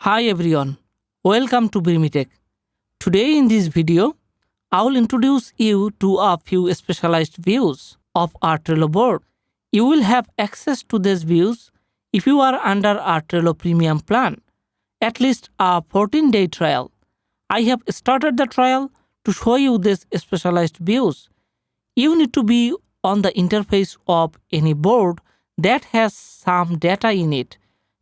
Hi everyone, welcome to Brimitech. Today in this video, I will introduce you to a few specialized views of our Trello board. You will have access to these views if you are under our Trello Premium plan, at least a 14-day trial. I have started the trial to show you these specialized views. You need to be on the interface of any board that has some data in it,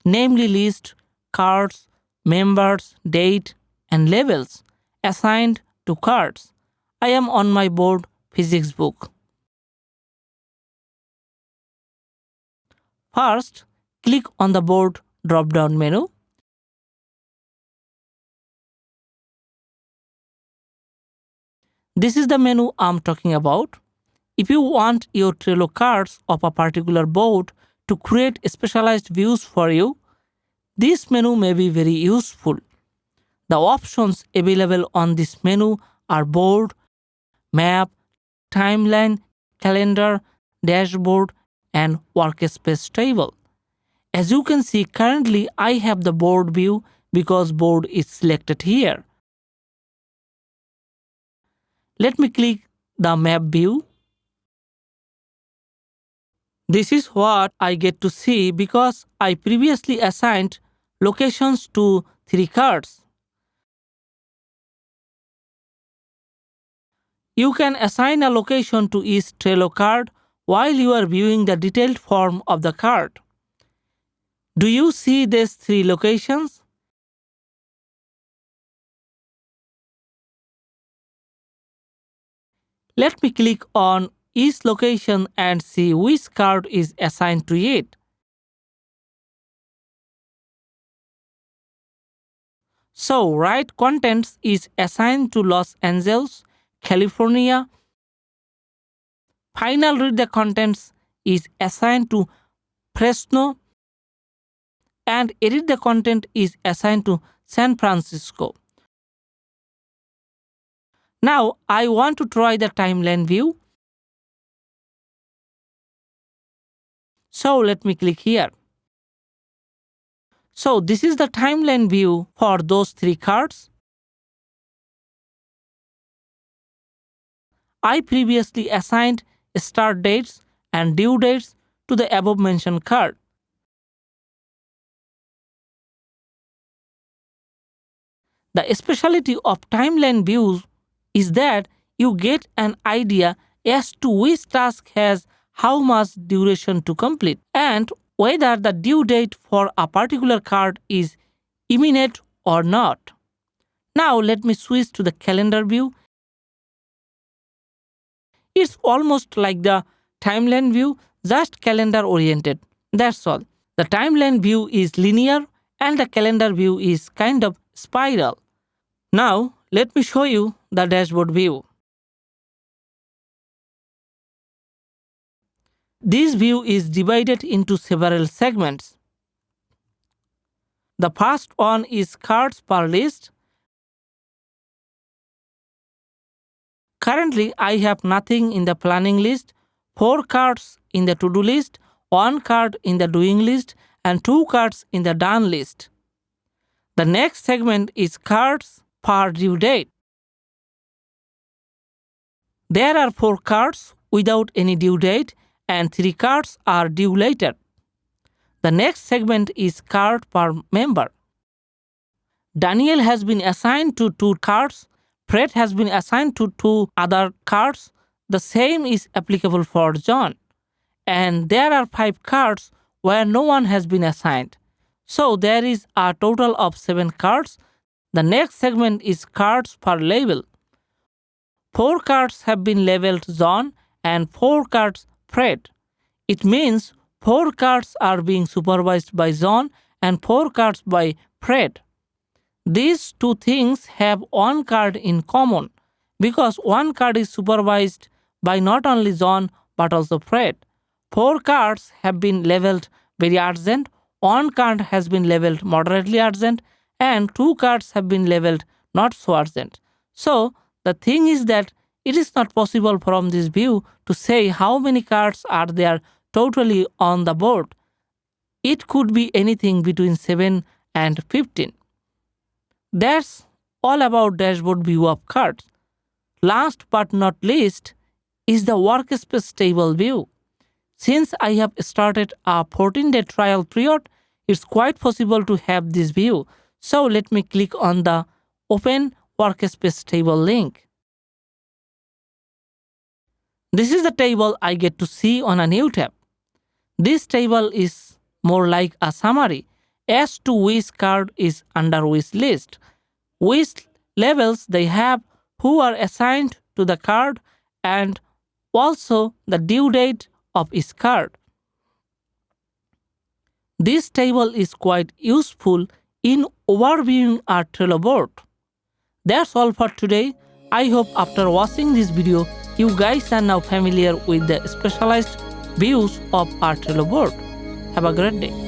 namely list, cards, members, date, and labels assigned to cards. I am on my board physics book. First, click on the board drop-down menu. This is the menu I'm talking about. If you want your Trello cards of a particular board to create specialized views for you, this menu may be very useful. The options available on this menu are board, map, timeline, calendar, dashboard, and workspace table. As you can see, currently I have the board view because board is selected here. Let me click the map view. This is what I get to see because I previously assigned locations to 3 cards. You can assign a location to each Trello card while you are viewing the detailed form of the card. Do you see these 3 locations? Let me click on each location and see which card is assigned to it. So, Right Contents is assigned to Los Angeles, California. Final Read the Contents is assigned to Fresno, and Edit the Content is assigned to San Francisco. Now, I want to try the timeline view. So, let me click here. So, this is the timeline view for those 3 cards. I previously assigned start dates and due dates to the above mentioned card. The specialty of timeline views is that you get an idea as to which task has how much duration to complete and whether the due date for a particular card is imminent or not. Now let me switch to the calendar view. It's almost like the timeline view, just calendar oriented. That's all. The timeline view is linear and the calendar view is kind of spiral. Now, let me show you the dashboard view. This view is divided into several segments. The first one is cards per list. Currently, I have nothing in the planning list, 4 cards in the to-do list, 1 card in the doing list, and 2 cards in the done list. The next segment is cards per due date. There are 4 cards without any due date and 3 cards are due later. The next segment is card per member. Daniel has been assigned to 2 cards. Fred has been assigned to 2 other cards. The same is applicable for John. And there are 5 cards where no one has been assigned. So there is a total of 7 cards. The next segment is cards per label. 4 cards have been labeled John and 4 cards Fred. It means 4 cards are being supervised by John and 4 cards by Fred. These 2 things have 1 card in common because 1 card is supervised by not only John but also Fred. 4 cards have been labeled very urgent, 1 card has been labeled moderately urgent, and 2 cards have been labeled not so urgent. So, the thing is that it is not possible from this view to say how many cards are there totally on the board. It could be anything between 7 and 15. That's all about dashboard view of cards. Last but not least is the workspace table view. Since I have started a 14-day trial period, it's quite possible to have this view. So let me click on the Open Workspace Table link. This is the table I get to see on a new tab. This table is more like a summary as to which card is under which list, which levels they have, who are assigned to the card, and also the due date of each card. This table is quite useful in overviewing our Trello board. That's all for today. I hope after watching this video, you guys are now familiar with the specialized views of our Trello board. Have a great day.